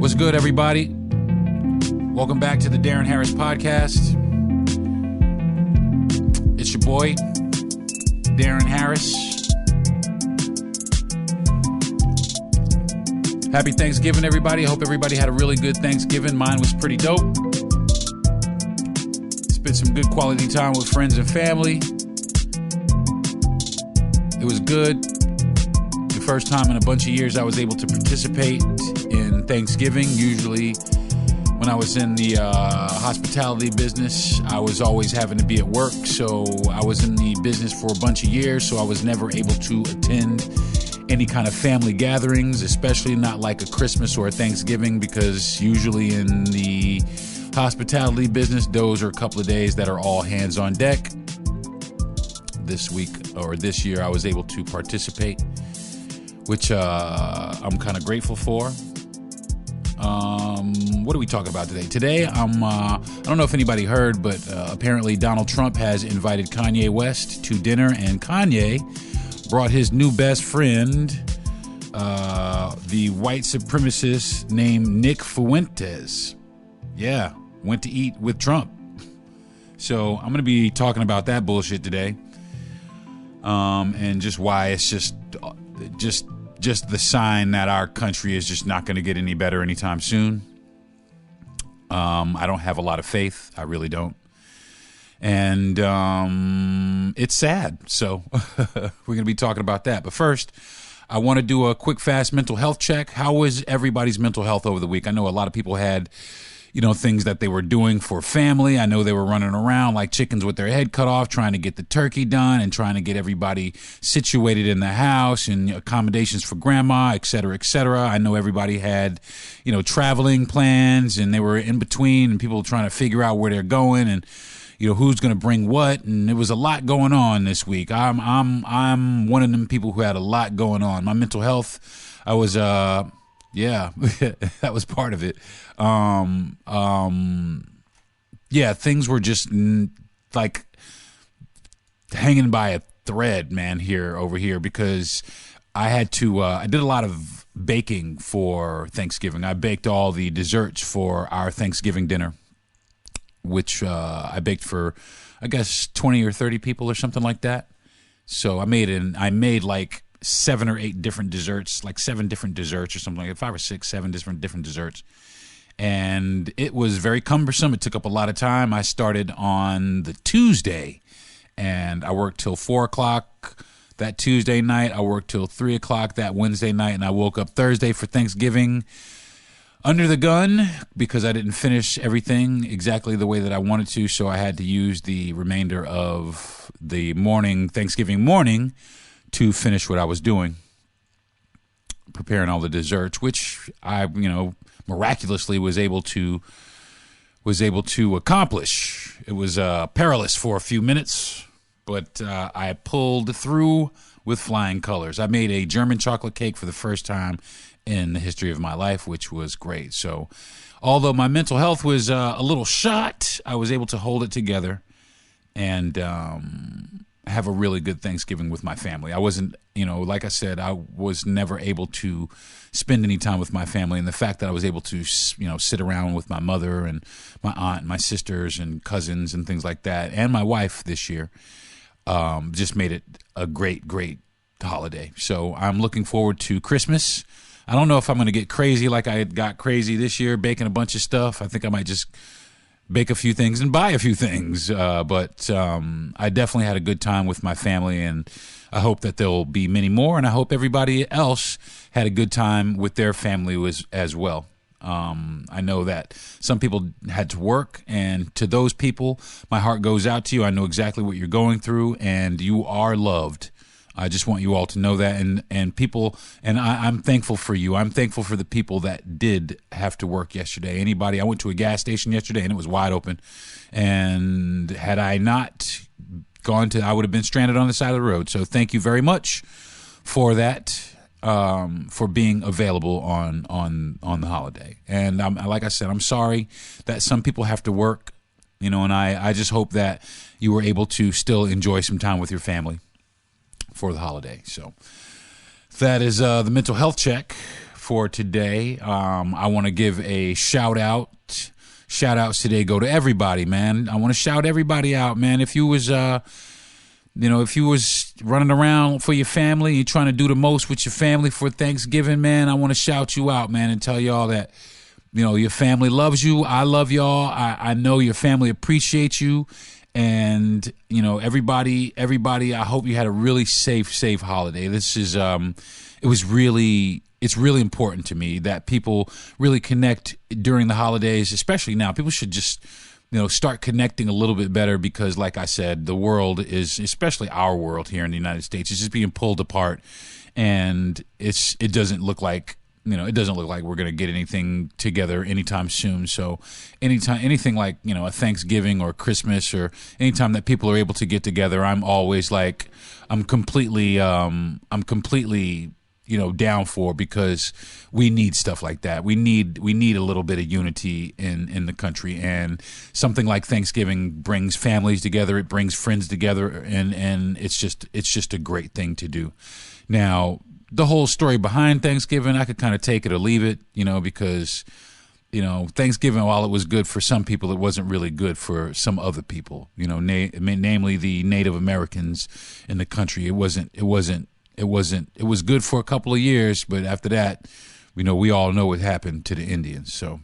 What's good, everybody? Welcome back to the Darren Harris Podcast. It's your boy, Darren Harris. Happy Thanksgiving, everybody. I hope everybody had a really good Thanksgiving. Mine was pretty dope. Spent some good quality time with friends and family. It was good. The first time in a bunch of years I was able to participate in Thanksgiving. Usually when I was in the hospitality business, I was always having to be at work. So I was in the business for a bunch of years, so I was never able to attend any kind of family gatherings, especially not like a Christmas or a Thanksgiving, because usually in the hospitality business, those are a couple of days that are all hands on deck. This week or this year, I was able to participate, which I'm kind of grateful for. What are we talking about today? Today, I don't know if anybody heard, but apparently Donald Trump has invited Kanye West to dinner, and Kanye brought his new best friend, the white supremacist named Nick Fuentes. Yeah, went to eat with Trump. So I'm going to be talking about that bullshit today, and just why it's just the sign that our country is just not going to get any better anytime soon. I don't have a lot of faith. I really don't. And it's sad. So we're going to be talking about that. But first, I want to do a quick, fast mental health check. How was everybody's mental health over the week? I know a lot of people had, things that they were doing for family. I know they were running around like chickens with their head cut off, trying to get the turkey done and trying to get everybody situated in the house and accommodations for grandma, et cetera, et cetera. I know everybody had, traveling plans, and they were in between, and people trying to figure out where they're going and, who's going to bring what. And there was a lot going on this week. I'm one of them people who had a lot going on. My mental health, I was, yeah, that was part of it. Yeah, things were just like hanging by a thread, man, over here, because I had to, I did a lot of baking for Thanksgiving. I baked all the desserts for our Thanksgiving dinner, which I baked for, I guess, 20 or 30 people or something like that. So I made like 7 or 8 different desserts, like 7 different desserts or something like that, 5 or 6, 7 different desserts. And it was very cumbersome. It took up a lot of time. I started on the Tuesday, and I worked till 4 o'clock that Tuesday night. I worked till 3 o'clock that Wednesday night, and I woke up Thursday for Thanksgiving under the gun because I didn't finish everything exactly the way that I wanted to. So I had to use the remainder of the morning, Thanksgiving morning, to finish what I was doing, preparing all the desserts, which I, miraculously was able to accomplish. It was perilous for a few minutes, but I pulled through with flying colors. I made a German chocolate cake for the first time in the history of my life, which was great. So although my mental health was a little shot, I was able to hold it together and have a really good Thanksgiving with my family. I wasn't, like I said, I was never able to spend any time with my family. And the fact that I was able to, sit around with my mother and my aunt and my sisters and cousins and things like that, and my wife this year, just made it a great, great holiday. So I'm looking forward to Christmas. I don't know if I'm going to get crazy like I got crazy this year, baking a bunch of stuff. I think I might just bake a few things and buy a few things. But I definitely had a good time with my family, and I hope that there'll be many more. And I hope everybody else had a good time with their family as well. I know that some people had to work, and to those people, my heart goes out to you. I know exactly what you're going through, and you are loved. I just want you all to know that, and people, and I'm thankful for you. I'm thankful for the people that did have to work yesterday. I went to a gas station yesterday and it was wide open, and had I not I would have been stranded on the side of the road. So thank you very much for that, for being available on the holiday. And like I said, I'm sorry that some people have to work, and I just hope that you were able to still enjoy some time with your family for the holiday. So that is the mental health check for today. I want to give a shout out. Shout outs today go to everybody, man. I want to shout everybody out, man. If you was if you was running around for your family, you're trying to do the most with your family for Thanksgiving, man, I want to shout you out, man, and tell y'all that, your family loves you. I love y'all. I know your family appreciates you. And, everybody, I hope you had a really safe holiday. This is, it's really important to me that people really connect during the holidays, especially now. People should just, start connecting a little bit better because, like I said, the world is, especially our world here in the United States, is just being pulled apart, and it doesn't look like we're going to get anything together anytime soon. So anything like, a Thanksgiving or Christmas or anytime that people are able to get together, I'm always like, I'm completely down for, because we need stuff like that. We need a little bit of unity in the country, and something like Thanksgiving brings families together. It brings friends together, and it's just a great thing to do. Now, the whole story behind Thanksgiving, I could kind of take it or leave it, because, Thanksgiving, while it was good for some people, it wasn't really good for some other people, namely the Native Americans in the country. It was good for a couple of years, but after that, we all know what happened to the Indians. So,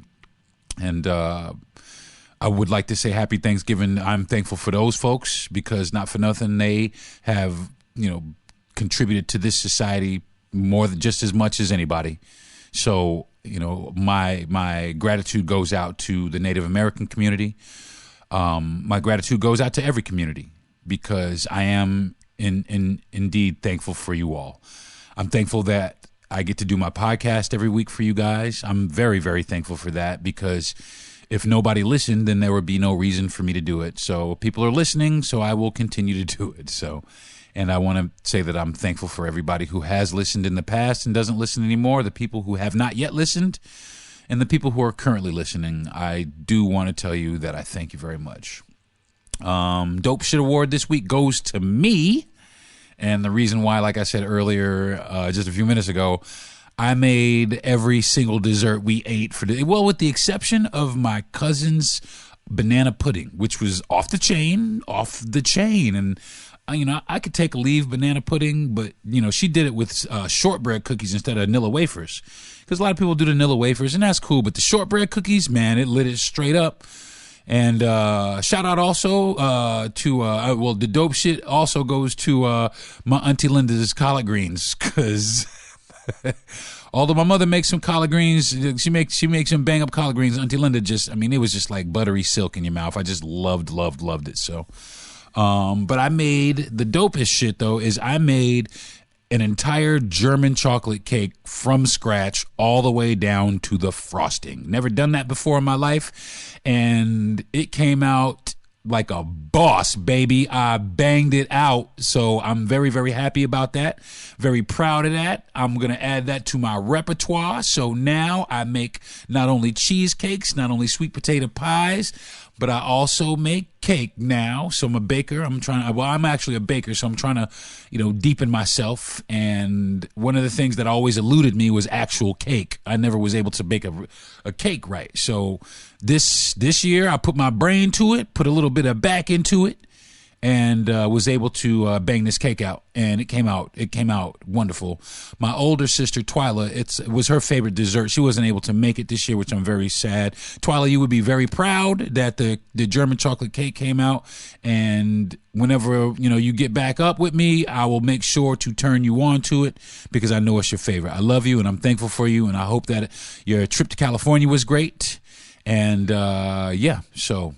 and I would like to say happy Thanksgiving. I'm thankful for those folks, because not for nothing, they have, contributed to this society more than just as much as anybody. So, my gratitude goes out to the Native American community. My gratitude goes out to every community, because I am indeed thankful for you all. I'm thankful that I get to do my podcast every week for you guys. I'm very, very thankful for that, because if nobody listened, then there would be no reason for me to do it. So people are listening, so I will continue to do it. So, and I want to say that I'm thankful for everybody who has listened in the past and doesn't listen anymore, the people who have not yet listened, and the people who are currently listening. I do want to tell you that I thank you very much. Dope Shit Award this week goes to me. And the reason why, like I said earlier, just a few minutes ago, I made every single dessert we ate with the exception of my cousin's banana pudding, which was off the chain. And, I could take or leave banana pudding, but, she did it with shortbread cookies instead of vanilla wafers. Because a lot of people do the vanilla wafers, and that's cool. But the shortbread cookies, man, it lit it straight up. And shout out also to the dope shit also goes to my Auntie Linda's collard greens, because although my mother makes some collard greens, she makes some bang up collard greens. Auntie Linda it was just like buttery silk in your mouth. I just loved it. So, but I made the dopest shit though. Is I made an entire German chocolate cake from scratch all the way down to the frosting. Never done that before in my life. And it came out like a boss, baby. I banged it out. So I'm very, very happy about that. Very proud of that. I'm going to add that to my repertoire. So now I make not only cheesecakes, not only sweet potato pies, but I also make cake now. So I'm a baker. I'm actually a baker, so I'm trying to, deepen myself. And one of the things that always eluded me was actual cake. I never was able to bake a cake right. So this year I put my brain to it, put a little bit of back into it, and was able to bang this cake out, and it came out wonderful. My older sister Twyla, it was her favorite dessert. She wasn't able to make it this year, which I'm very sad. Twyla, you would be very proud that the German chocolate cake came out, and whenever you get back up with me, I will make sure to turn you on to it, because I know it's your favorite. I love you, and I'm thankful for you, and I hope that your trip to California was great. And so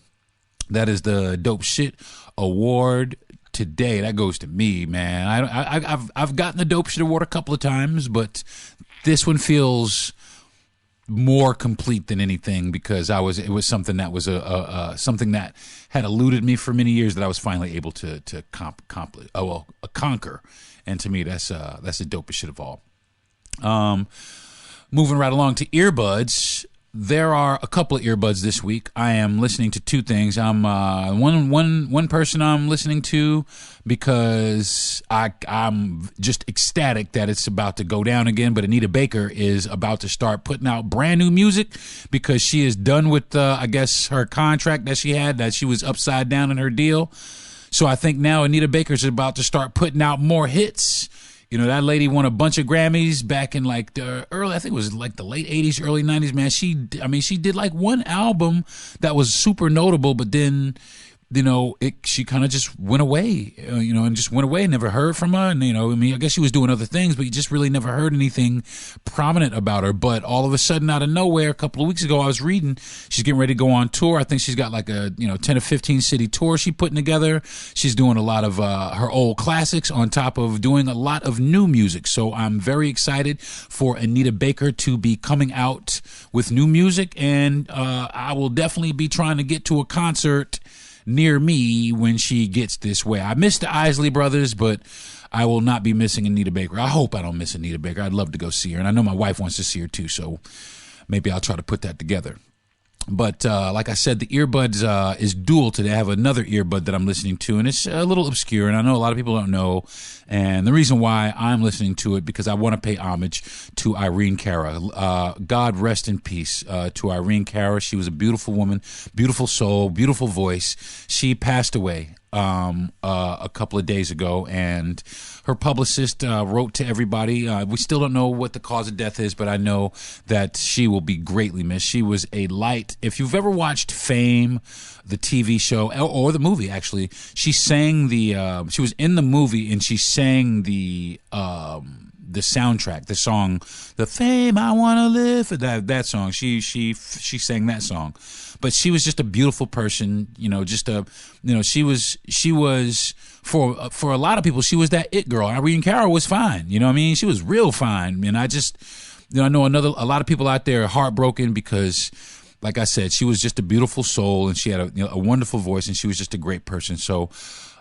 that is the Dope Shit Award today. That goes to me, man. I've gotten the Dope Shit Award a couple of times, but this one feels more complete than anything, because it was something that was something that had eluded me for many years that I was finally able to conquer. And to me, that's the dopest shit of all. Moving right along to earbuds. there are a couple of earbuds this week. I am listening to two things. I'm one person I'm listening to because I'm just ecstatic that it's about to go down again. But Anita Baker is about to start putting out brand new music because she is done with I guess her contract that she had, that she was upside down in her deal. So I think now Anita Baker's about to start putting out more hits. You know, that lady won a bunch of Grammys back in like the early, I think it was like the late 80s, early 90s, man. She did like one album that was super notable, but then, you know, she kind of just went away, and just went away, never heard from her. And, I guess she was doing other things, but you just really never heard anything prominent about her. But all of a sudden, out of nowhere, a couple of weeks ago, I was reading, she's getting ready to go on tour. I think she's got like a, 10 or 15 city tour she's putting together. She's doing a lot of her old classics on top of doing a lot of new music. So I'm very excited for Anita Baker to be coming out with new music. And I will definitely be trying to get to a concert near me when she gets this way. I miss the Isley Brothers, but I will not be missing Anita Baker. I hope I don't miss Anita Baker. I'd love to go see her, and I know my wife wants to see her too, so maybe I'll try to put that together. But like I said, the earbuds is dual today. I have another earbud that I'm listening to, and it's a little obscure, and I know a lot of people don't know. And the reason why I'm listening to it, because I want to pay homage to Irene Cara. God rest in peace to Irene Cara. She was a beautiful woman, beautiful soul, beautiful voice. She passed away a couple of days ago, and her publicist wrote to everybody. We still don't know what the cause of death is, but I know that she will be greatly missed. She was a light. If you've ever watched Fame, the TV show, or the movie, actually, she sang she was in the movie, and she sang the soundtrack, the song, the Fame I Want to Live, that song. She sang that song. But she was just a beautiful person, she was for a lot of people, she was that it girl. Irene Cara was fine, she was real fine. And I just, I know a lot of people out there are heartbroken because, like I said, she was just a beautiful soul, and she had a wonderful voice, and she was just a great person. So,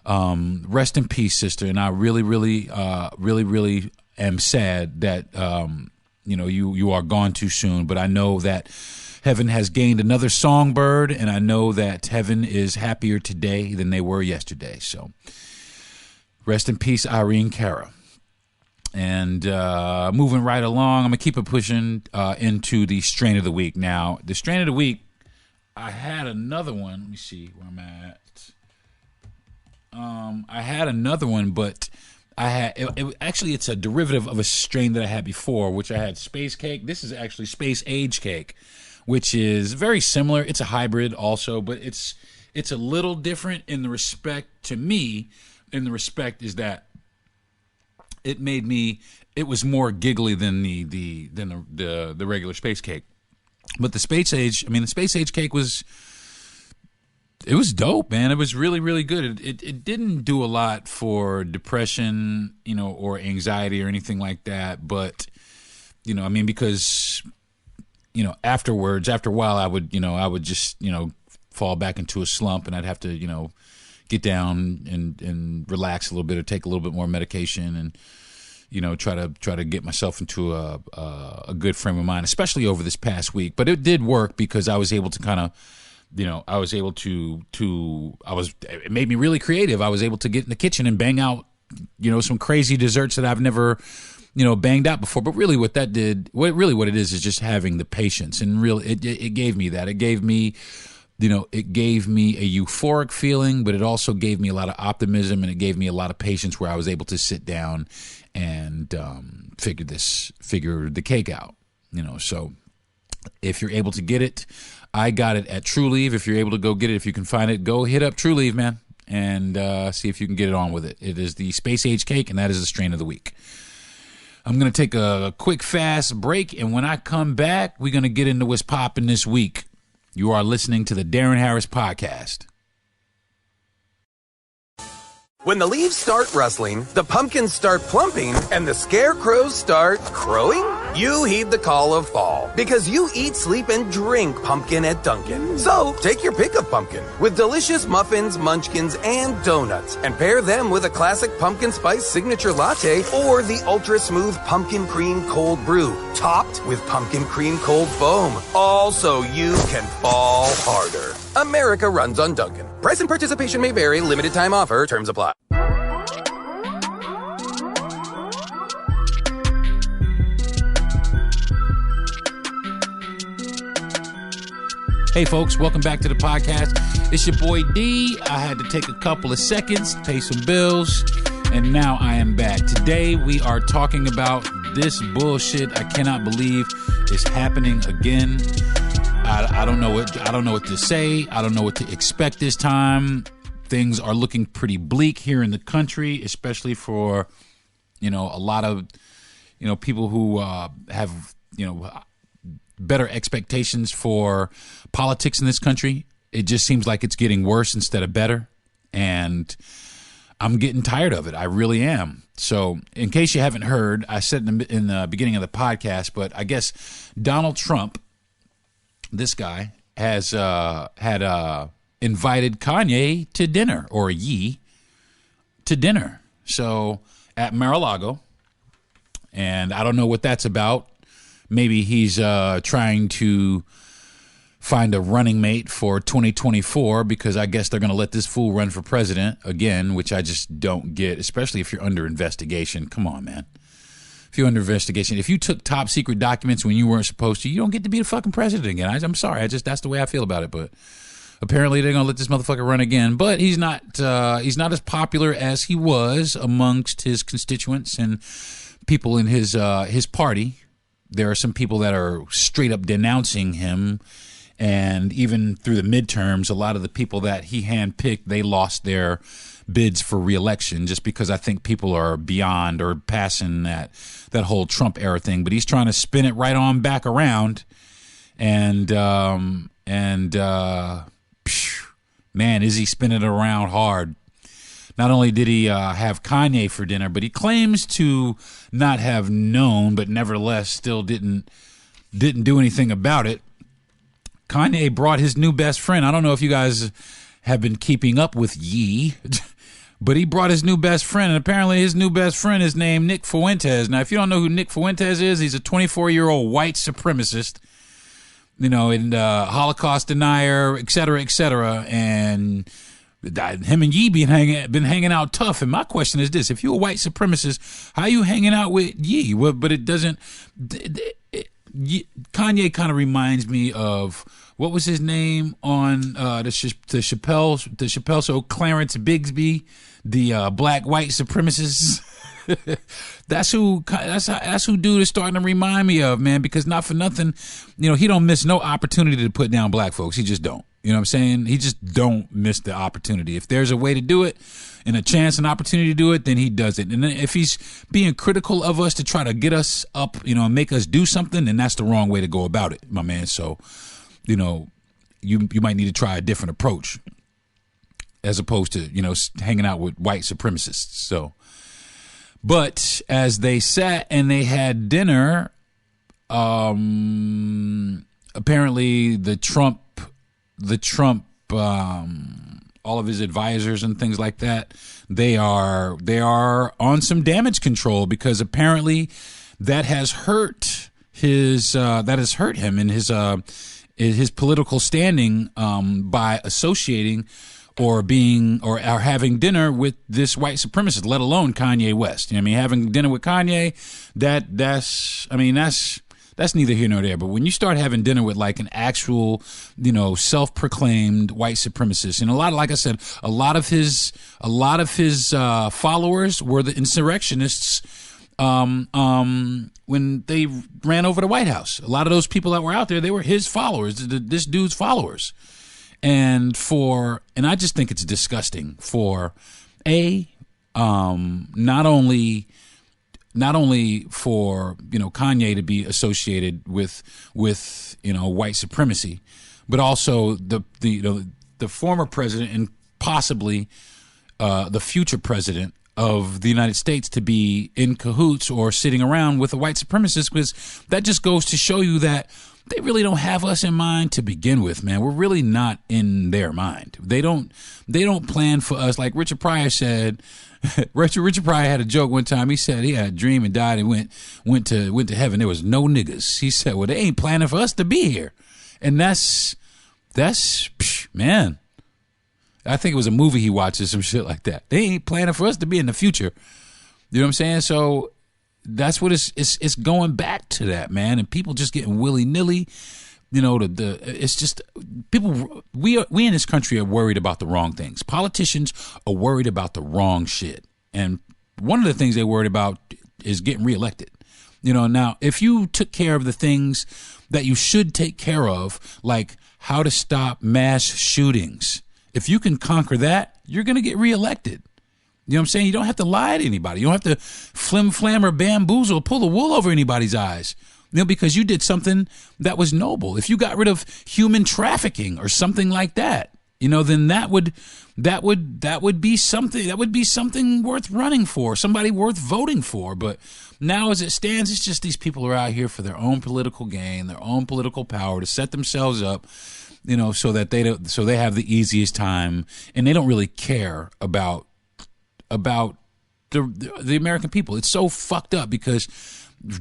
rest in peace, sister. And I really, really, really am sad that, you are gone too soon. But I know that heaven has gained another songbird, and I know that heaven is happier today than they were yesterday. So rest in peace, Irene Cara. And moving right along, I'm going to keep it pushing into the strain of the week. Now, the strain of the week, I had another one. Let me see where I'm at. I had another one, but actually it's a derivative of a strain that I had before, which I had Space Cake. This is actually Space Age Cake, which is very similar. It's a hybrid also, but it's a little different in the respect, to me, in the respect is that it was more giggly than the regular Space Cake. But the Space Age Cake was dope, man. It was really, really good. It didn't do a lot for depression, or anxiety or anything like that. But, because, afterwards, after a while, I would just, fall back into a slump, and I'd have to, get down and relax a little bit, or take a little bit more medication, and, try to get myself into a good frame of mind, especially over this past week. But it did work because I was able to kind of, it made me really creative. I was able to get in the kitchen and bang out, some crazy desserts that I've never, banged out before. But really what it is just having the patience. And really, it gave me that. It gave me, it gave me a euphoric feeling, but it also gave me a lot of optimism, and it gave me a lot of patience where I was able to sit down and figure the cake out, So if you're able to get it, I got it at True Leave. If you're able to go get it, if you can find it, go hit up True Leave, man, and see if you can get it on with it. It is the Space Age Cake, and that is the strain of the week. I'm going to take a quick, fast break, and when I come back, we're going to get into what's popping this week. You are listening to the Darren Harris Podcast. When the leaves start rustling, the pumpkins start plumping, and the scarecrows start crowing? You heed the call of fall because you eat, sleep, and drink pumpkin at Dunkin'. So take your pick of pumpkin with delicious muffins, munchkins, and donuts, and pair them with a classic pumpkin spice signature latte or the ultra smooth pumpkin cream cold brew, topped with pumpkin cream cold foam. All so you can fall harder. America runs on Dunkin'. Price and participation may vary. Limited time offer. Terms apply. Hey folks, welcome back to the podcast. It's your boy D. I had to take a couple of seconds, pay some bills, and now I am back. Today we are talking about this bullshit I cannot believe is happening again. I don't know what to say. I don't know what to expect this time. Things are looking pretty bleak here in the country, especially for a lot of people who have better expectations for politics in this country. It just seems like it's getting worse instead of better, and I'm getting tired of it. I really am. So in case you haven't heard, I said in the beginning of the podcast, but I guess Donald Trump, this guy, has had invited Kanye to dinner, or Ye to dinner, so at Mar-a-Lago, and I don't know what that's about. Maybe he's trying to find a running mate for 2024, because I guess they're going to let this fool run for president again, which I just don't get, especially if you're under investigation. Come on, man. If you're under investigation, if you took top secret documents when you weren't supposed to, you don't get to be the fucking president again. I'm sorry. That's the way I feel about it. But apparently they're going to let this motherfucker run again. But he's not as popular as he was amongst his constituents and people in his party. There are some people that are straight up denouncing him, and even through the midterms, a lot of the people that he handpicked, they lost their bids for reelection just because I think people are beyond or passing that whole Trump era thing. But he's trying to spin it right on back around, and man, is he spinning it around hard. Not only did he have Kanye for dinner, but he claims to not have known, but nevertheless still didn't do anything about it. Kanye brought his new best friend. I don't know if you guys have been keeping up with Ye, but he brought his new best friend, and apparently his new best friend is named Nick Fuentes. Now, if you don't know who Nick Fuentes is, he's a 24-year-old white supremacist, and Holocaust denier, et cetera, and him and Ye been hanging out tough. And my question is this: if you're a white supremacist, how are you hanging out with Ye? Well, but it doesn't. Kanye kind of reminds me of, what was his name on the Chappelle show? Clarence Bigsby, the black white supremacist. That's who dude is starting to remind me of, man. Because not for nothing, he don't miss no opportunity to put down black folks. He just don't. You know what I'm saying? He just don't miss the opportunity. If there's a way to do it and a chance, an opportunity to do it, then he does it. And then if he's being critical of us to try to get us up, and make us do something, then that's the wrong way to go about it, my man. So, you might need to try a different approach as opposed to, hanging out with white supremacists. So, but as they sat and they had dinner, apparently the Trump, all of his advisors and things like that, they are on some damage control, because apparently that has hurt him in his political standing by associating or having dinner with this white supremacist, let alone Kanye West. Having dinner with Kanye, that's neither here nor there. But when you start having dinner with like an actual, self-proclaimed white supremacist, and like I said, a lot of his followers were the insurrectionists when they ran over the White House. A lot of those people that were out there, they were his followers, this dude's followers. And I just think it's disgusting for not only for Kanye to be associated with white supremacy, but also the former president and possibly the future president of the United States to be in cahoots or sitting around with a white supremacist, because that just goes to show you that they really don't have us in mind to begin with, man. We're really not in their mind. They don't plan for us. Like Richard Pryor said, Richard Pryor had a joke one time. He said he had a dream and died and went to heaven. There was no niggas. He said, well, they ain't planning for us to be here. And that's man. I think it was a movie he watched or some shit like that. They ain't planning for us to be in the future. You know what I'm saying? So that's what it's going back to that, man. And people just getting willy-nilly. You know, it's just people. We in this country are worried about the wrong things. Politicians are worried about the wrong shit. And one of the things they're worried about is getting reelected. You know, now if you took care of the things that you should take care of, like how to stop mass shootings, if you can conquer that, you're going to get reelected. You know what I'm saying? You don't have to lie to anybody. You don't have to flim-flam or bamboozle, pull the wool over anybody's eyes. You know, because you did something that was noble. If you got rid of human trafficking or something like that, you know, then that would be something worth running for, somebody worth voting for. But now, as it stands, it's just these people are out here for their own political gain, their own political power, to set themselves up, you know, so that they have the easiest time, and they don't really care about the American people. It's so fucked up because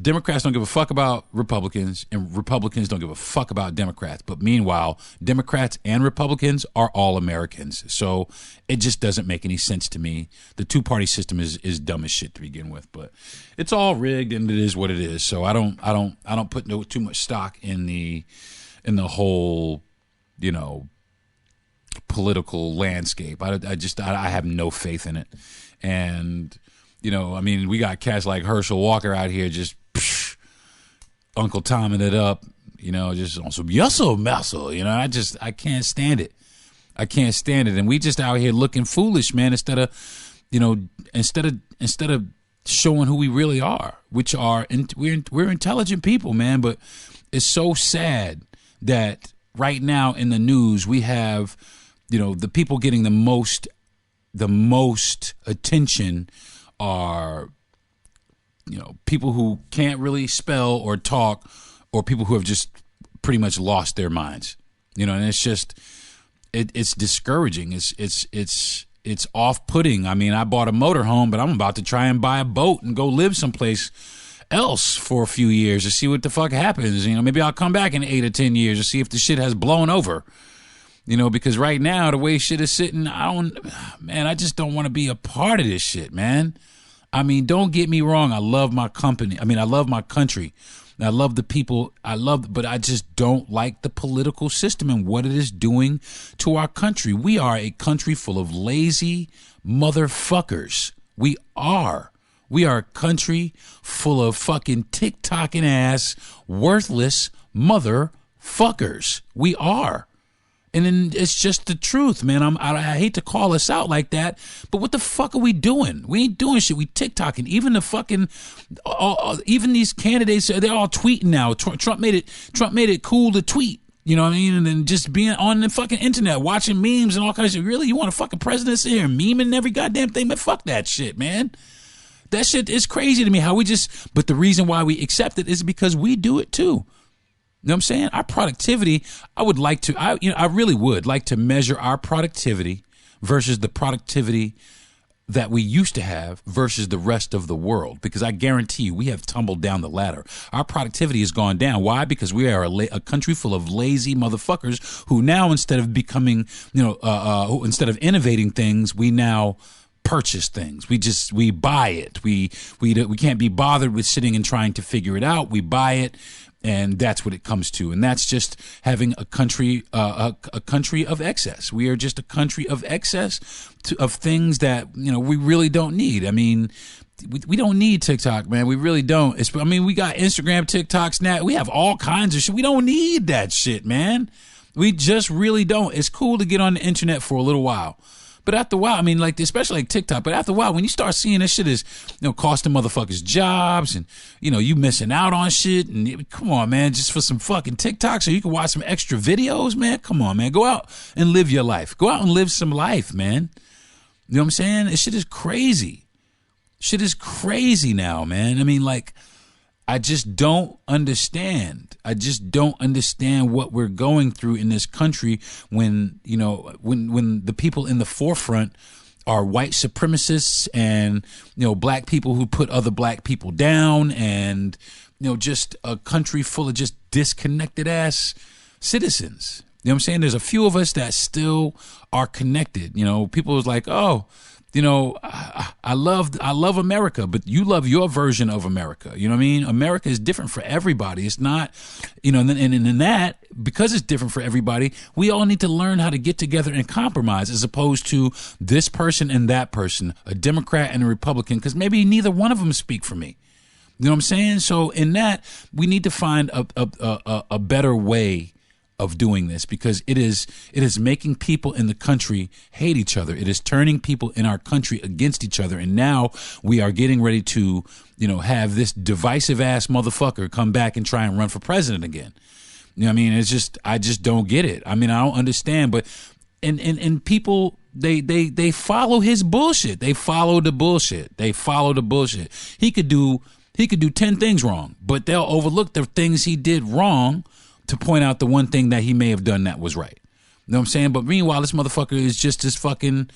Democrats don't give a fuck about Republicans, and Republicans don't give a fuck about Democrats. But meanwhile, Democrats and Republicans are all Americans. So it just doesn't make any sense to me. The two-party system is dumb as shit to begin with, but it's all rigged, and it is what it is. So I don't put too much stock in the whole, you know, political landscape. I have no faith in it. And you know, I mean, we got cats like Herschel Walker out here just Uncle Tomming it up, you know, just on some muscle, you know. I can't stand it. I can't stand it. And we just out here looking foolish, man, instead of showing who we really are, which are, we're intelligent people, man. But it's so sad that right now in the news we have, you know, the people getting the most attention are, you know, people who can't really spell or talk, or people who have just pretty much lost their minds, you know. And it's just it's discouraging. It's off-putting. I mean, I bought a motorhome, but I'm about to try and buy a boat and go live someplace else for a few years to see what the fuck happens. You know, maybe I'll come back in 8 or 10 years to see if the shit has blown over. You know, because right now, the way shit is sitting, I just don't want to be a part of this shit, man. I mean, don't get me wrong. I love my company. I mean, I love my country. I love the people. But I just don't like the political system and what it is doing to our country. We are a country full of lazy motherfuckers. We are. We are a country full of fucking tick-tocking ass, worthless motherfuckers. We are. And then it's just the truth, man. I hate to call us out like that, but what the fuck are we doing? We ain't doing shit. We TikToking. Even the fucking, even these candidates, they're all tweeting now. Trump made it cool to tweet. You know what I mean? And then just being on the fucking internet, watching memes and all kinds of shit. Really, you want a fucking president sitting here memeing every goddamn thing? But fuck that shit, man. That shit is crazy to me. But the reason why we accept it is because we do it too. You know what I'm saying? Our productivity, I really would like to measure our productivity versus the productivity that we used to have versus the rest of the world, because I guarantee you we have tumbled down the ladder. Our productivity has gone down. Why? Because we are a country full of lazy motherfuckers who now, instead of becoming, instead of innovating things, we now purchase things. We buy it. We can't be bothered with sitting and trying to figure it out. We buy it. And that's what it comes to. And that's just having a country of excess. We are just a country of excess of things that, you know, we really don't need. I mean, we don't need TikTok, man. We really don't. We got Instagram, TikTok, Snap. We have all kinds of shit. We don't need that shit, man. We just really don't. It's cool to get on the internet for a little while. But after a while, I mean, like, especially like TikTok, but after a while, when you start seeing this shit is, you know, costing motherfuckers jobs and, you know, you missing out on shit. And come on, man, just for some fucking TikTok so you can watch some extra videos, man. Come on, man. Go out and live your life. Go out and live some life, man. You know what I'm saying? This shit is crazy. Shit is crazy now, man. I mean, like, I just don't understand. I just don't understand what we're going through in this country when, you know, when the people in the forefront are white supremacists and, you know, black people who put other black people down, and, you know, just a country full of just disconnected ass citizens. You know what I'm saying? There's a few of us that still are connected. You know, people was like, oh, you know, I love America, but you love your version of America. You know what I mean? America is different for everybody. It's not, you know, and in that, because it's different for everybody, we all need to learn how to get together and compromise, as opposed to this person and that person, a Democrat and a Republican, because maybe neither one of them speak for me. You know what I'm saying? So in that, we need to find a better way of doing this, because it is making people in the country hate each other. It is turning people in our country against each other. And now we are getting ready to, you know, have this divisive ass motherfucker come back and try and run for president again. You know what I mean? It's just, I just don't get it. I mean, I don't understand, but, and people, they follow his bullshit. They follow the bullshit. He could do 10 things wrong, but they'll overlook the things he did wrong to point out the one thing that he may have done that was right. You know what I'm saying? But meanwhile, this motherfucker is just as fucking,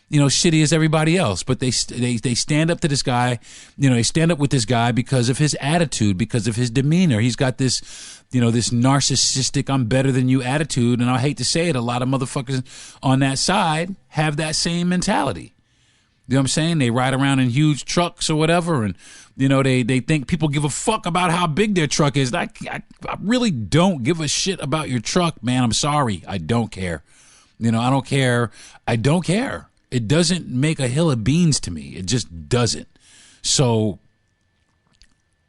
you know, shitty as everybody else. But they stand up to this guy, you know, they stand up with this guy because of his attitude, because of his demeanor. He's got this, you know, this narcissistic, I'm better than you attitude. And I hate to say it, a lot of motherfuckers on that side have that same mentality. You know what I'm saying? They ride around in huge trucks or whatever, and, you know, they think people give a fuck about how big their truck is. I really don't give a shit about your truck, man. I'm sorry. I don't care. You know, I don't care. I don't care. It doesn't make a hill of beans to me. It just doesn't. So,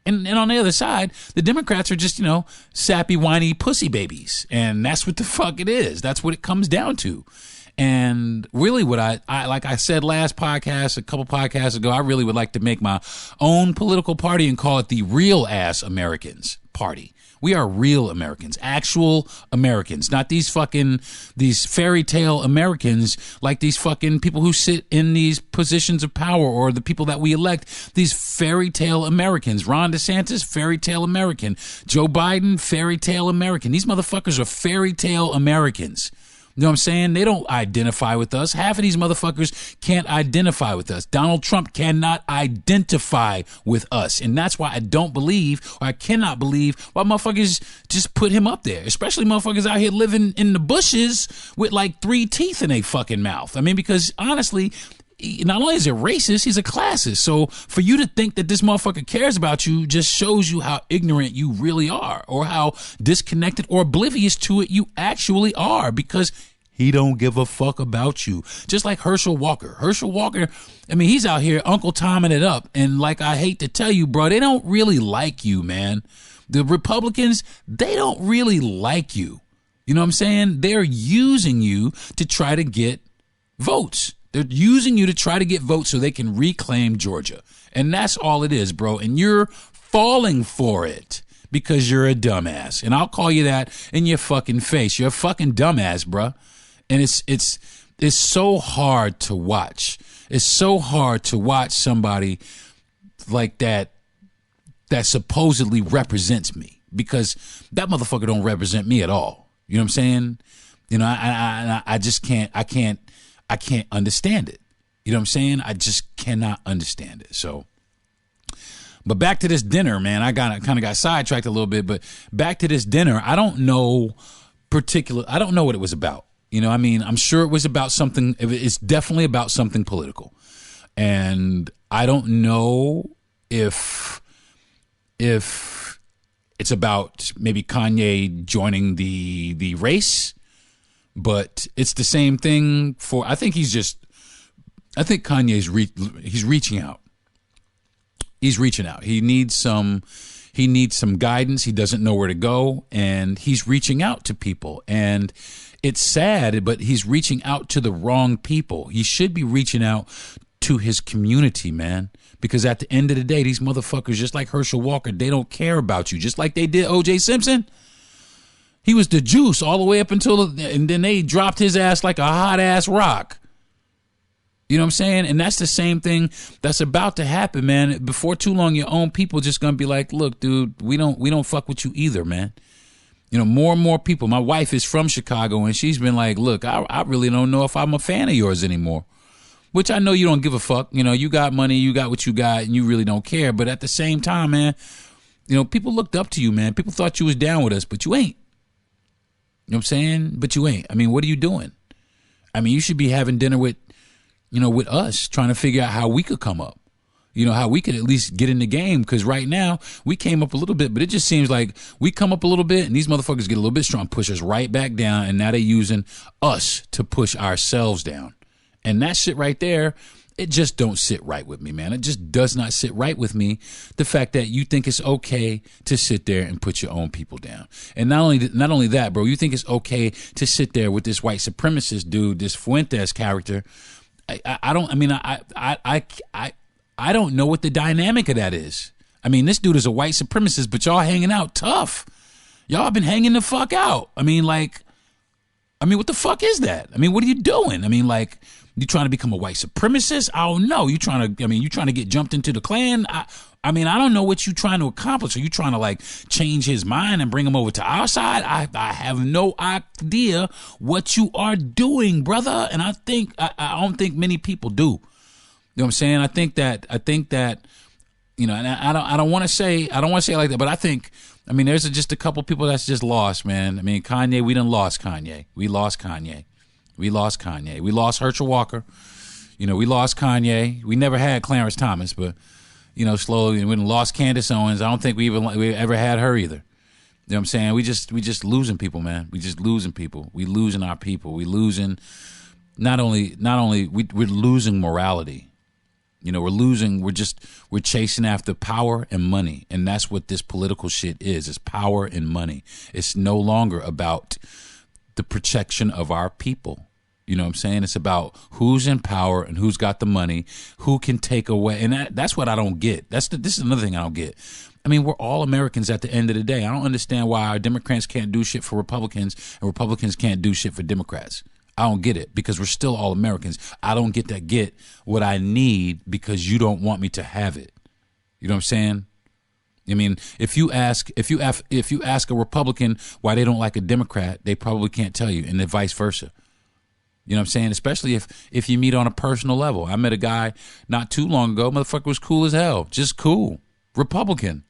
and on the other side, the Democrats are just, you know, sappy, whiny pussy babies. And that's what the fuck it is. That's what it comes down to. And really what I like I said last podcast, a couple podcasts ago, I really would like to make my own political party and call it the Real Ass Americans Party. We are real Americans, actual Americans, not these fairy tale Americans like these fucking people who sit in these positions of power, or the people that we elect, these fairy tale Americans. Ron DeSantis, fairy tale American. Joe Biden, fairy tale American. These motherfuckers are fairy tale Americans. You know what I'm saying? They don't identify with us. Half of these motherfuckers can't identify with us. Donald Trump cannot identify with us. And that's why I don't believe, or I cannot believe, why motherfuckers just put him up there. Especially motherfuckers out here living in the bushes with like 3 teeth in their fucking mouth. I mean, because honestly, not only is it racist, he's a classist. So for you to think that this motherfucker cares about you just shows you how ignorant you really are, or how disconnected or oblivious to it you actually are, because he don't give a fuck about you. Just like Herschel Walker. Herschel Walker, I mean, he's out here Uncle Tomming it up. And like, I hate to tell you, bro, they don't really like you, man. The Republicans, they don't really like you. You know what I'm saying? They're using you to try to get votes. They're using you to try to get votes so they can reclaim Georgia. And that's all it is, bro. And you're falling for it because you're a dumbass. And I'll call you that in your fucking face. You're a fucking dumbass, bro. And it's so hard to watch. It's so hard to watch somebody like that supposedly represents me, because that motherfucker don't represent me at all. You know what I'm saying? You know, I just can't understand it. You know what I'm saying? I just cannot understand it. So, but back to this dinner, man. I kind of got sidetracked a little bit, but back to this dinner. I don't know what it was about. You know, I mean, I'm sure it was about something. It's definitely about something political. And I don't know if it's about maybe Kanye joining the race, but it's the same thing for, I think Kanye's he's reaching out. He's reaching out. He needs some guidance. He doesn't know where to go, and he's reaching out to people. And it's sad, but he's reaching out to the wrong people. He should be reaching out to his community, man. Because at the end of the day, these motherfuckers, just like Herschel Walker, they don't care about you. Just like they did O.J. Simpson. He was the juice all the way up until, and then they dropped his ass like a hot ass rock. You know what I'm saying? And that's the same thing that's about to happen, man. Before too long, your own people just gonna be like, look, dude, we don't fuck with you either, man. You know, more and more people. My wife is from Chicago, and she's been like, look, I really don't know if I'm a fan of yours anymore. Which I know you don't give a fuck. You know, you got money, you got what you got, and you really don't care. But at the same time, man, you know, people looked up to you, man. People thought you was down with us, but you ain't. You know what I'm saying? But you ain't. I mean, what are you doing? I mean, you should be having dinner with, you know, with us, trying to figure out how we could come up. You know, how we could at least get in the game. Because right now, we came up a little bit, but it just seems like we come up a little bit, and these motherfuckers get a little bit strong, push us right back down, and now they're using us to push ourselves down. And that shit right there, it just don't sit right with me, man. It just does not sit right with me, the fact that you think it's okay to sit there and put your own people down. And not only that, bro, you think it's okay to sit there with this white supremacist dude, this Fuentes character. I don't know what the dynamic of that is. I mean, this dude is a white supremacist, but y'all hanging out tough. Y'all been hanging the fuck out. I mean, what the fuck is that? I mean, what are you doing? I mean, like, you trying to become a white supremacist? I don't know. You trying to get jumped into the Klan? I mean, I don't know what you trying to accomplish. Are you trying to like change his mind and bring him over to our side? I have no idea what you are doing, brother. And I don't think many people do. You know what I'm saying? I think that, you know, and I don't want to say it like that, but I mean, there's just a couple people that's just lost, man. I mean, Kanye, we done lost Kanye. We lost Kanye. We lost Herschel Walker. You know, we lost Kanye. We never had Clarence Thomas, but, you know, slowly, we lost Candace Owens. I don't think we ever had her either. You know what I'm saying? We just losing people, man. We just losing people. We losing our people. We losing not only we're losing morality. You know, we're chasing after power and money. And that's what this political shit is. It's power and money. It's no longer about the protection of our people. You know what I'm saying? It's about who's in power and who's got the money, who can take away. And that's what I don't get. This is another thing I don't get. I mean, we're all Americans at the end of the day. I don't understand why our Democrats can't do shit for Republicans and Republicans can't do shit for Democrats. I don't get it, because we're still all Americans. I don't get what I need because you don't want me to have it. You know what I'm saying? I mean, if you ask a Republican why they don't like a Democrat, they probably can't tell you, and then vice versa. You know what I'm saying? Especially if you meet on a personal level. I met a guy not too long ago. Motherfucker was cool as hell. Just cool. Republican.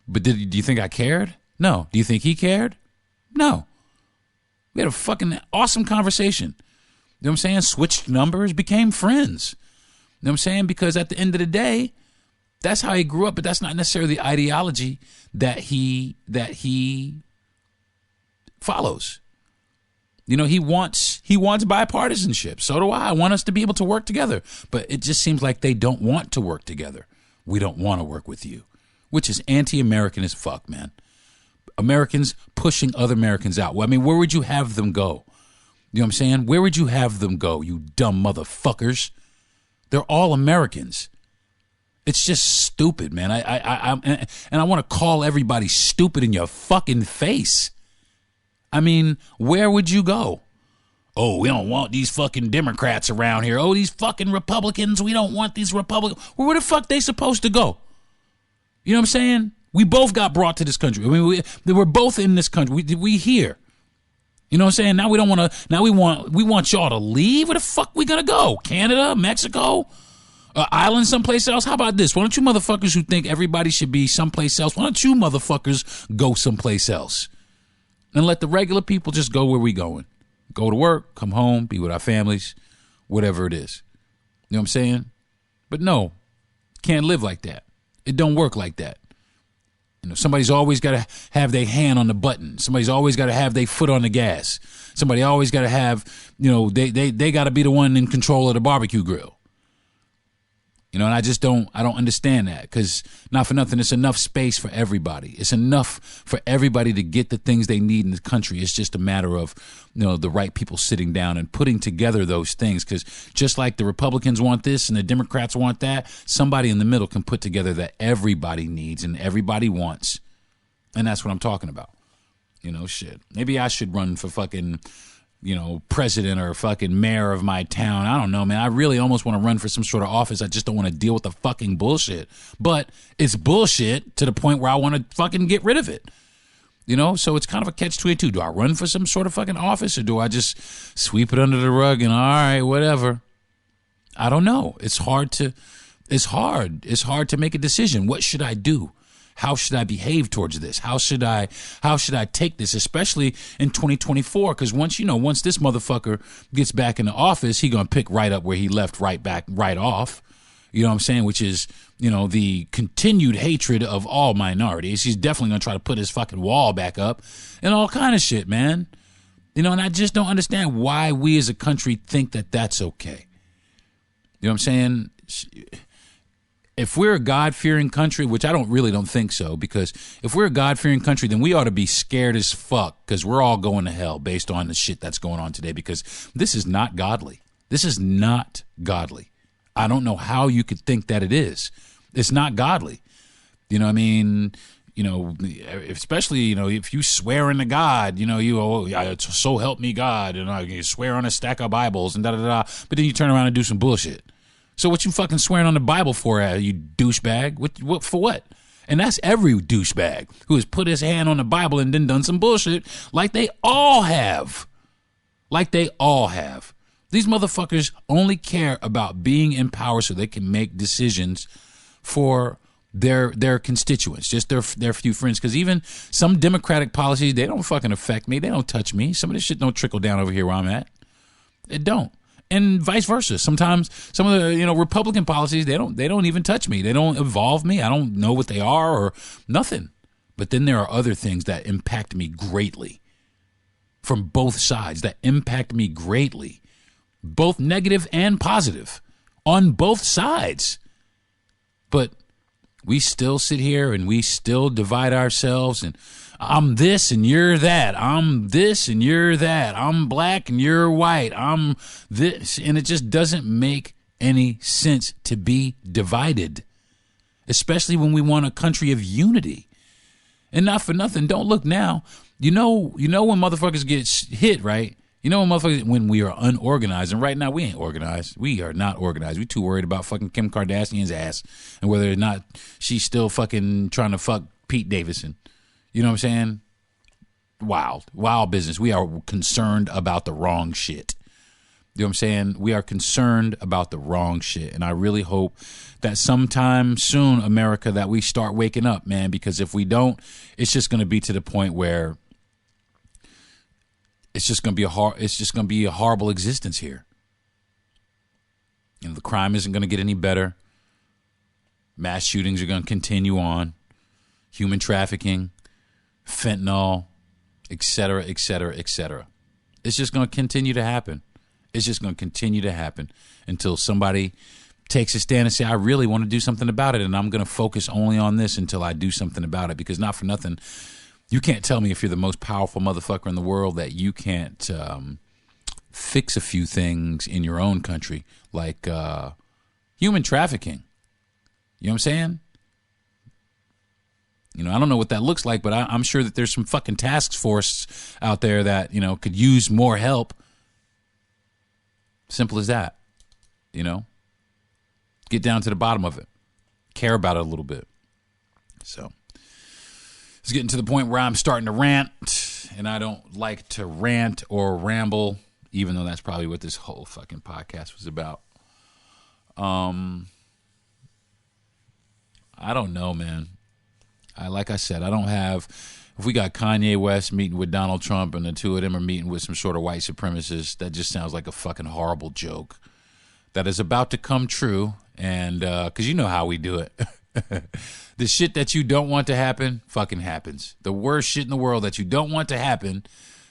But do you think I cared? No. Do you think he cared? No. We had a fucking awesome conversation. You know what I'm saying? Switched numbers, became friends. You know what I'm saying? Because at the end of the day, that's how he grew up, but that's not necessarily the ideology that he follows. You know, he wants bipartisanship. So do I. I want us to be able to work together. But it just seems like they don't want to work together. We don't want to work with you, which is anti-American as fuck, man. Americans pushing other Americans out. Well, I mean, where would you have them go? You know what I'm saying? Where would you have them go, you dumb motherfuckers? They're all Americans. It's just stupid, man. I want to call everybody stupid in your fucking face. I mean, where would you go? Oh, we don't want these fucking Democrats around here. Oh, these fucking Republicans. We don't want these Republicans. Well, where the fuck they supposed to go? You know what I'm saying? We both got brought to this country. I mean, we're both in this country. We here. You know what I'm saying? Now we don't want to. Now we want y'all to leave. Where the fuck we gonna go? Canada, Mexico, island, someplace else. How about this? Why don't you motherfuckers who think everybody should be someplace else? Why don't you motherfuckers go someplace else and let the regular people just go where we going? Go to work, come home, be with our families, whatever it is. You know what I'm saying? But no, can't live like that. It don't work like that. You know, somebody's always got to have their hand on the button. Somebody's always got to have their foot on the gas. Somebody always got to have, you know, they got to be the one in control of the barbecue grill. You know, and I don't understand that, because not for nothing, it's enough space for everybody. It's enough for everybody to get the things they need in the country. It's just a matter of, you know, the right people sitting down and putting together those things, because just like the Republicans want this and the Democrats want that, somebody in the middle can put together that everybody needs and everybody wants. And that's what I'm talking about. You know, shit. Maybe I should run for fucking president or fucking mayor of my town. I don't know, man. I really almost want to run for some sort of office. I just don't want to deal with the fucking bullshit. But it's bullshit to the point where I want to fucking get rid of it. So it's kind of a catch-22. Do I run for some sort of fucking office, or do I just sweep it under the rug and all right, whatever? I don't know. It's hard to make a decision. What should I do? How should I behave towards this? How should I take this, especially in 2024? Because once this motherfucker gets back in the office, he gonna pick right up where he left right off. You know what I'm saying? Which is, the continued hatred of all minorities. He's definitely going to try to put his fucking wall back up and all kind of shit, man. And I just don't understand why we as a country think that that's okay. You know what I'm saying? If we're a God-fearing country, which I don't think so, because if we're a God-fearing country, then we ought to be scared as fuck because we're all going to hell based on the shit that's going on today, because this is not godly. This is not godly. I don't know how you could think that it is. It's not godly. You know what I mean? Especially, if you swear into God, so help me God, you swear on a stack of Bibles and da-da-da, but then you turn around and do some bullshit. So what you fucking swearing on the Bible for, you douchebag? What for what? And that's every douchebag who has put his hand on the Bible and then done some bullshit like they all have. These motherfuckers only care about being in power so they can make decisions for their constituents, just their few friends. Because even some Democratic policies, they don't fucking affect me. They don't touch me. Some of this shit don't trickle down over here where I'm at. It don't. And vice versa. Sometimes some of the Republican policies, they don't even touch me. They don't involve me. I don't know what they are or nothing. But then there are other things that impact me greatly from both sides, that impact me greatly. Both negative and positive on both sides. But we still sit here and we still divide ourselves, and I'm this and you're that. I'm this and you're that. I'm black and you're white. I'm this. And it just doesn't make any sense to be divided, especially when we want a country of unity. And not for nothing, don't look now. You know when motherfuckers get hit, right? When we are unorganized, and right now we ain't organized. We are not organized. We too worried about fucking Kim Kardashian's ass and whether or not she's still fucking trying to fuck Pete Davidson. You know what I'm saying? Wild business. We are concerned about the wrong shit. You know what I'm saying? We are concerned about the wrong shit. And I really hope that sometime soon, America, that we start waking up, man, because if we don't, it's just going to be to the point where it's just going to be a horrible existence here. The crime isn't going to get any better. Mass shootings are going to continue on. Human trafficking, fentanyl, et cetera, et cetera, et cetera. It's just going to continue to happen. It's just going to continue to happen until somebody takes a stand and say, I really want to do something about it, and I'm going to focus only on this until I do something about it, because not for nothing, you can't tell me if you're the most powerful motherfucker in the world that you can't fix a few things in your own country, like human trafficking. You know what I'm saying? I don't know what that looks like, but I'm sure that there's some fucking task force out there that, could use more help. Simple as that. Get down to the bottom of it. Care about it a little bit. So it's getting to the point where I'm starting to rant, and I don't like to rant or ramble, even though that's probably what this whole fucking podcast was about. I don't know, man. Like I said, I don't have, if we got Kanye West meeting with Donald Trump and the two of them are meeting with some sort of white supremacist, that just sounds like a fucking horrible joke that is about to come true. And because you know how we do it. The shit that you don't want to happen fucking happens. The worst shit in the world that you don't want to happen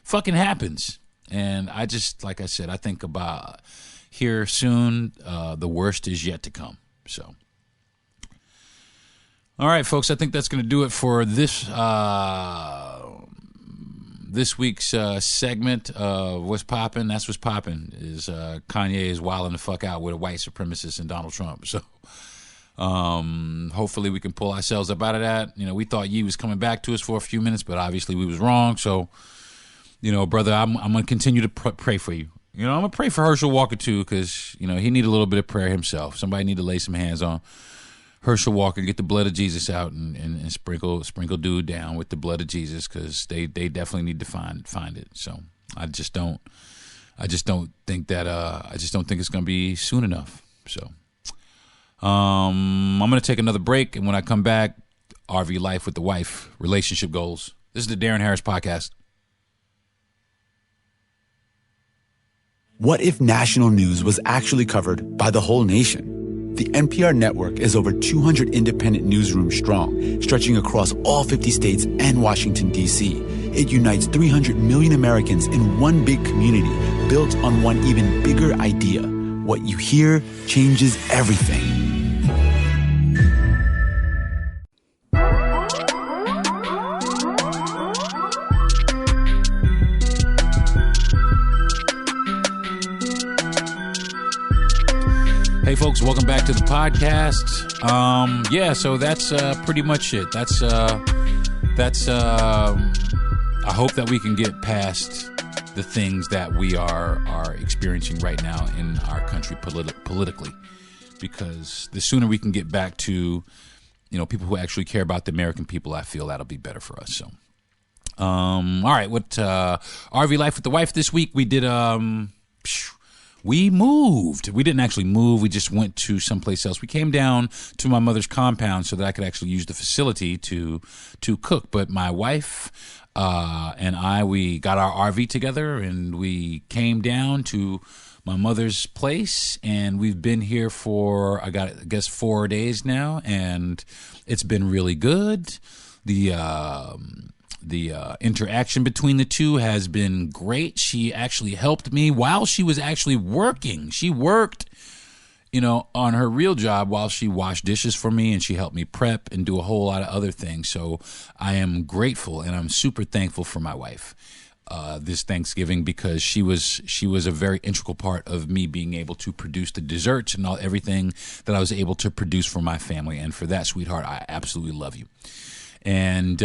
fucking happens. And I just, like I said, I think about here soon, the worst is yet to come. So, all right, folks, I think that's going to do it for this this week's segment of What's Poppin'. That's what's poppin', is Kanye is wilding the fuck out with a white supremacist and Donald Trump. So hopefully we can pull ourselves up out of that. We thought Ye was coming back to us for a few minutes, but obviously we was wrong. So brother, I'm going to continue to pray for you. I'm going to pray for Herschel Walker too, because, he need a little bit of prayer himself. Somebody need to lay some hands on Herschel Walker, get the blood of Jesus out and sprinkle dude down with the blood of Jesus, because they definitely need to find it. So I just don't think it's going to be soon enough. So I'm going to take another break, and when I come back, RV life with the wife, relationship goals. This is the Deron Harris Podcast. What if national news was actually covered by the whole nation? The NPR network is over 200 independent newsrooms strong, stretching across all 50 states and Washington, D.C. It unites 300 million Americans in one big community built on one even bigger idea. What you hear changes everything. Hey folks, welcome back to the podcast. So that's pretty much it. That's I hope that we can get past the things that we are experiencing right now in our country politically, because the sooner we can get back to, people who actually care about the American people, I feel that'll be better for us. So, all right, what RV life with the wife this week? We did we moved. We didn't actually move. We just went to someplace else. We came down to my mother's compound so that I could actually use the facility to cook. But my wife and I, we got our RV together and we came down to my mother's place, and we've been here for, I guess 4 days now, and it's been really good. The interaction between the two has been great. She actually helped me while she was actually working. She worked, on her real job while she washed dishes for me, and she helped me prep and do a whole lot of other things. So I am grateful, and I'm super thankful for my wife this Thanksgiving, because she was a very integral part of me being able to produce the desserts and everything that I was able to produce for my family. And for that, sweetheart, I absolutely love you. And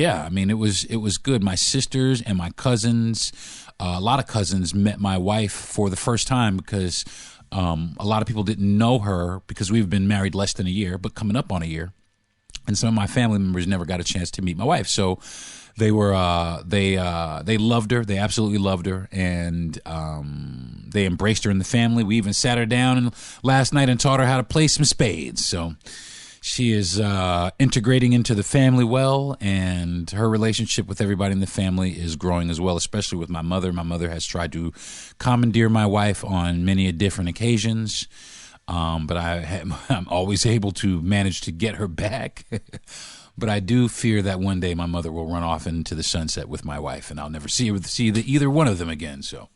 it was good. My sisters and my cousins, a lot of cousins met my wife for the first time, because a lot of people didn't know her because we've been married less than a year, but coming up on a year. And some of my family members never got a chance to meet my wife. So they were they loved her. They absolutely loved her, and they embraced her in the family. We even sat her down last night and taught her how to play some spades. So she is integrating into the family well, and her relationship with everybody in the family is growing as well, especially with my mother. My mother has tried to commandeer my wife on many different occasions, but I'm always able to manage to get her back. But I do fear that one day my mother will run off into the sunset with my wife, and I'll never see either one of them again. So.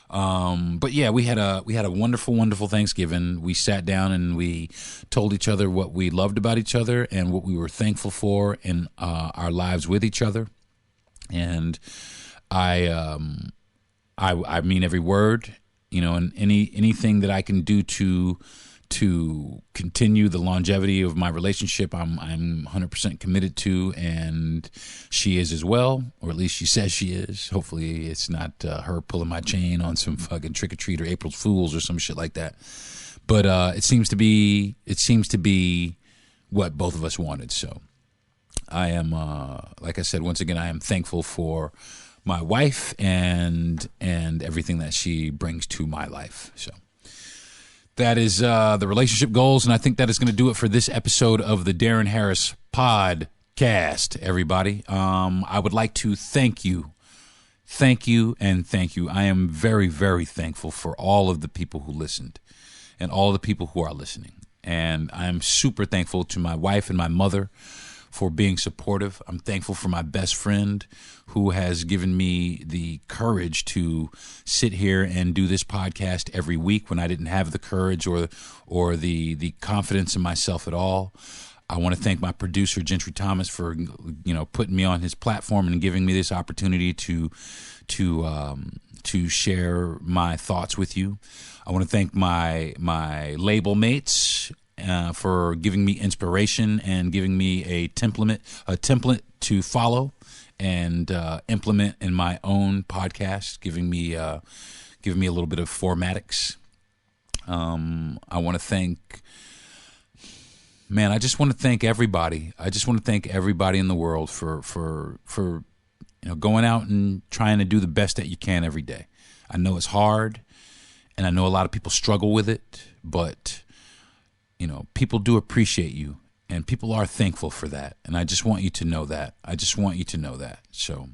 But yeah, we had a wonderful, wonderful Thanksgiving. We sat down and we told each other what we loved about each other and what we were thankful for in our lives with each other. And I mean every word, and anything that I can do to continue the longevity of my relationship, I'm 100% committed to, and she is as well, or at least she says she is. Hopefully it's not her pulling my chain on some fucking trick-or-treat or April Fools or some shit like that. But it seems to be what both of us wanted. So I am, like I said, once again, I am thankful for my wife and everything that she brings to my life. So that is the relationship goals, and I think that is going to do it for this episode of the Deron Harris Podcast, everybody. I would like to thank you. Thank you and thank you. I am very, very thankful for all of the people who listened and all the people who are listening. And I am super thankful to my wife and my mother for being supportive. I'm thankful for my best friend who has given me the courage to sit here and do this podcast every week when I didn't have the courage or the confidence in myself at all. I want to thank my producer, Gentry Thomas, for putting me on his platform and giving me this opportunity to share my thoughts with you. I want to thank my label mates for giving me inspiration and giving me a template to follow and implement in my own podcast, giving me a little bit of formatics. I want to thank, man, I just want to thank everybody. I just want to thank everybody in the world for going out and trying to do the best that you can every day. I know it's hard, and I know a lot of people struggle with it, but people do appreciate you, and people are thankful for that. And I just want you to know that. So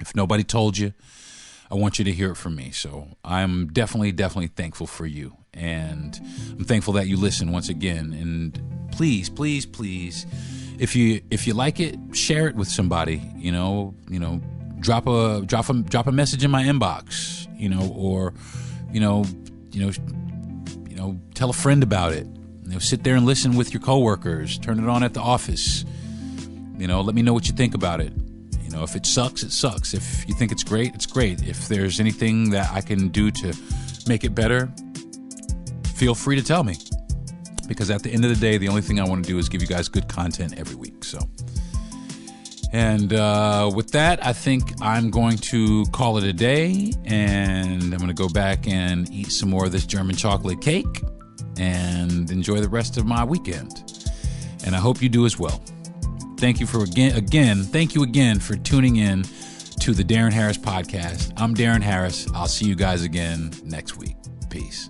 if nobody told you, I want you to hear it from me. So I'm definitely thankful for you. And I'm thankful that you listen once again. And please, if you like it, share it with somebody, drop a message in my inbox, or tell a friend about it. Sit there and listen with your coworkers. Turn it on at the office. Let me know what you think about it. If it sucks, it sucks. If you think it's great, it's great. If there's anything that I can do to make it better, feel free to tell me. Because at the end of the day, the only thing I want to do is give you guys good content every week. So, and with that, I think I'm going to call it a day, and I'm going to go back and eat some more of this German chocolate cake and enjoy the rest of my weekend. And I hope you do as well. Thank you thank you again for tuning in to the Darren Harris Podcast. I'm Darren Harris. I'll see you guys again next week. Peace.